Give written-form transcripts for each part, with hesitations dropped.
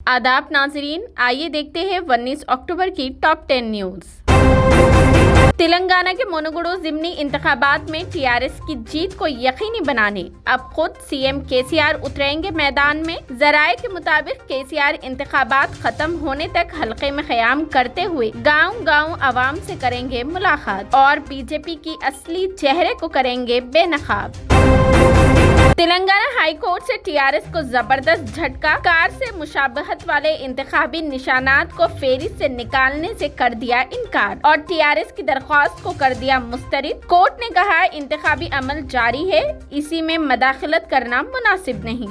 आदाब नाजरीन, आइए देखते हैं 19 अक्टूबर की टॉप 10 न्यूज। तेलंगाना के मुनुगुडु ज़िमनी इंतखाबात में टीआरएस की जीत को यकीनी बनाने अब खुद सीएम केसीआर उतरेंगे मैदान में। जराये के मुताबिक केसीआर इंतखाबात खत्म होने तक हल्के में क़याम करते हुए गांव-गांव आवाम से करेंगे मुलाकात और बीजेपी की असली चेहरे को करेंगे बेनकाब। तेलंगाना हाई कोर्ट से टीआरएस को जबरदस्त झटका। कार से मुशाबहत वाले इंतखाबी निशानात को फेहरिस्त से निकालने से कर दिया इनकार और टीआरएस की दरख्वास्त को कर दिया मुस्तरद। कोर्ट ने कहा इंतखाबी अमल जारी है, इसी में मदाखलत करना मुनासिब नहीं।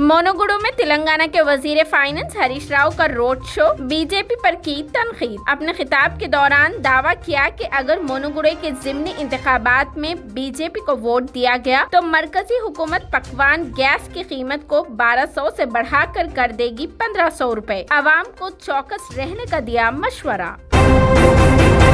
मुनुगुडु में तेलंगाना के वजीर फाइनेंस हरीश राव का रोड शो, बीजेपी पर की तनकीद। अपने खिताब के दौरान दावा किया कि अगर मुनुगुडु के ज़िमनी इंतखाबात में बीजेपी को वोट दिया गया तो मरकजी हुकूमत पकवान गैस की कीमत को 1200 से बढ़ाकर कर देगी 1500 रुपए। आवाम को चौकस रहने का दिया मशवरा।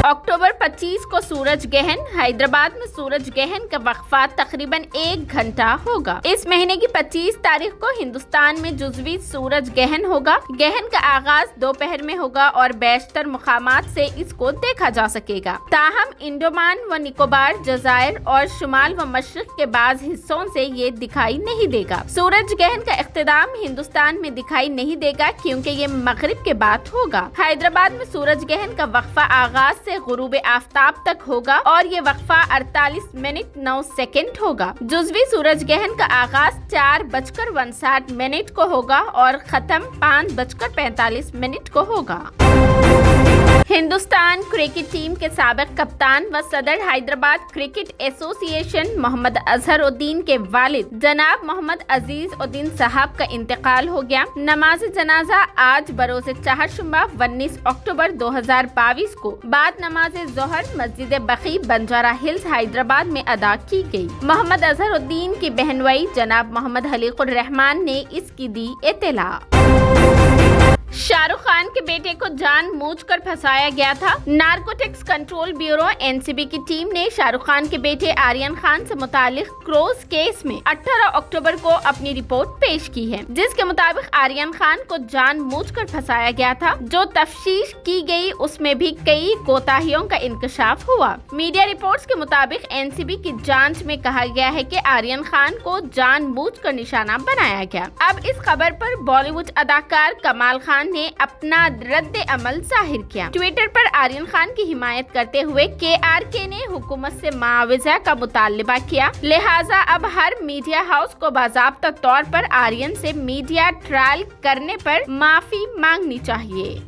अक्टूबर 25 को सूरज ग्रहण। हैदराबाद में सूरज ग्रहण का वक्फा तकरीबन 1 घंटा होगा। इस महीने की 25 तारीख को हिंदुस्तान में जुज़वी सूरज ग्रहण होगा। ग्रहण का आगाज दोपहर में होगा और बेशतर मुकामात से इसको देखा जा सकेगा। ताहम इंडोमान व निकोबार जजायर और शुमाल व मशरिक के बाज़ हिस्सों से ये दिखाई नहीं देगा। सूरज ग्रहण का इख्तिताम हिंदुस्तान में दिखाई नहीं देगा क्योंकि ये मगरिब के बाद होगा। हैदराबाद में सूरज ग्रहण का वक्फा आगाज से गुरूब आफ्ताब तक होगा और ये वक्फा 48 मिनट 9 सेकंड होगा। जुज़वी सूरज ग्रहण का आगाज 4:59 को होगा और खत्म 5:45 को होगा। हिंदुस्तान क्रिकेट टीम के साबिक कप्तान व सदर हैदराबाद क्रिकेट एसोसिएशन मोहम्मद अजहरुद्दीन के वालिद जनाब मोहम्मद अजीज उद्दीन साहब का इंतकाल हो गया। नमाज जनाजा आज बरोज़ चाहशुमा 19 अक्टूबर 2022 को बाद नमाज जोहर मस्जिद बकी बंजारा हिल्स हैदराबाद में अदा की गई। मोहम्मद अजहरुद्दीन की बहनोई जनाब मोहम्मद हलीकुर रहमान ने इसकी दी इत्तला। शाहरुख खान के बेटे को जानबूझकर फंसाया गया था। नारकोटिक्स कंट्रोल ब्यूरो एनसीबी की टीम ने शाहरुख खान के बेटे आर्यन खान से मुतालिक क्रोज केस में 18 अक्टूबर को अपनी रिपोर्ट पेश की है, जिसके मुताबिक आर्यन खान को जानबूझकर फंसाया गया था। जो तफ्तीश की गई उसमें भी कई कोताहियों का इंकशाफ हुआ। मीडिया रिपोर्ट्स के मुताबिक एनसीबी की जांच में कहा गया है कि आर्यन खान को जानबूझकर निशाना बनाया गया। अब इस खबर पर बॉलीवुड अदाकार कमाल खान ने अपना रद्द अमल जाहिर किया। ट्विटर पर आर्यन खान की हिमायत करते हुए केआरके ने हुकूमत से मुआवजा का मुतालबा किया, लिहाजा अब हर मीडिया हाउस को बाज़ाब्ता तौर पर आर्यन से मीडिया ट्रायल करने पर माफी मांगनी चाहिए।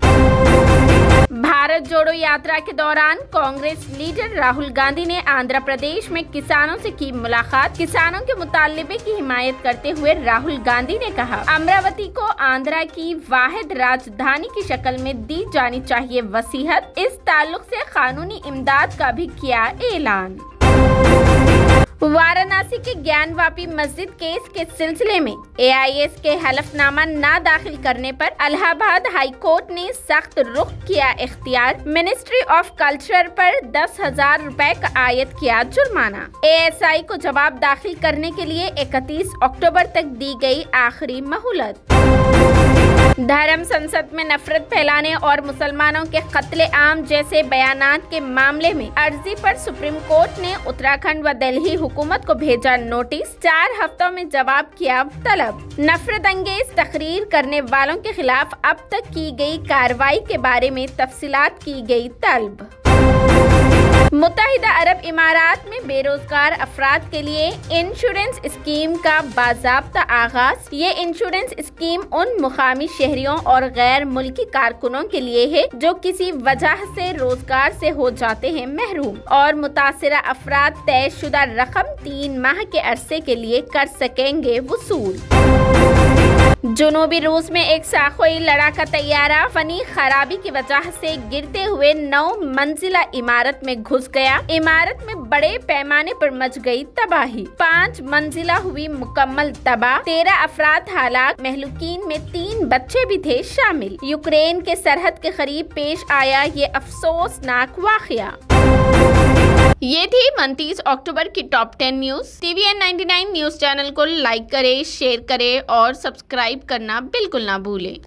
भारत जोड़ो यात्रा के दौरान कांग्रेस लीडर राहुल गांधी ने आंध्र प्रदेश में किसानों से की मुलाकात। किसानों के मुतालबे की हिमायत करते हुए राहुल गांधी ने कहा, अमरावती को आंध्र की वाहिद राजधानी की शक्ल में दी जानी चाहिए वसीहत। इस ताल्लुक से कानूनी इमदाद का भी किया ऐलान। वाराणसी के ज्ञानवापी मस्जिद केस के सिलसिले में एआईएस के हलफनामा न दाखिल करने पर इलाहाबाद हाई कोर्ट ने सख्त रुख किया इख्तियार। मिनिस्ट्री ऑफ कल्चर पर 10,000 रुपए का आयद किया जुर्माना। एएसआई को जवाब दाखिल करने के लिए 31 अक्टूबर तक दी गई आखिरी मोहलत। धर्म संसद में नफरत फैलाने और मुसलमानों के कत्ले आम जैसे बयानात के मामले में अर्जी पर सुप्रीम कोर्ट ने उत्तराखंड व दिल्ली हुकूमत को भेजा नोटिस। 4 हफ्तों में जवाब किया तलब। नफरत अंगेज तकरीर करने वालों के खिलाफ अब तक की गई कार्रवाई के बारे में तफसीलात की गई तलब। मुत्तहिदा अरब इमारात में बेरोजगार अफराद के लिए इंश्योरेंस स्कीम का बाज़ाब्ता आगाज। ये इंश्योरेंस स्कीम उन मुकामी शहरियों और गैर मुल्की कारकुनों के लिए है जो किसी वजह से रोजगार से हो जाते हैं महरूम और मुतासिरा अफराद तयशुदा रकम 3 माह के अरसे के लिए कर सकेंगे वसूल। जनूबी रूस में एक साखोई लड़ाका तैयारा फनी खराबी की वजह से गिरते हुए 9 मंजिला इमारत में घुस गया। इमारत में बड़े पैमाने पर मच गई तबाही। 5 मंजिला हुई मुकम्मल तबाह। 13 अफराद हलाक, महलूकीन में 3 बच्चे भी थे शामिल। यूक्रेन के सरहद के करीब पेश आया ये अफसोसनाक वाकया। ये थी 29 अक्टूबर की top 10 news. TVN 99 news channel को लाइक करें, शेयर करें और सब्सक्राइब करना बिल्कुल ना भूलें।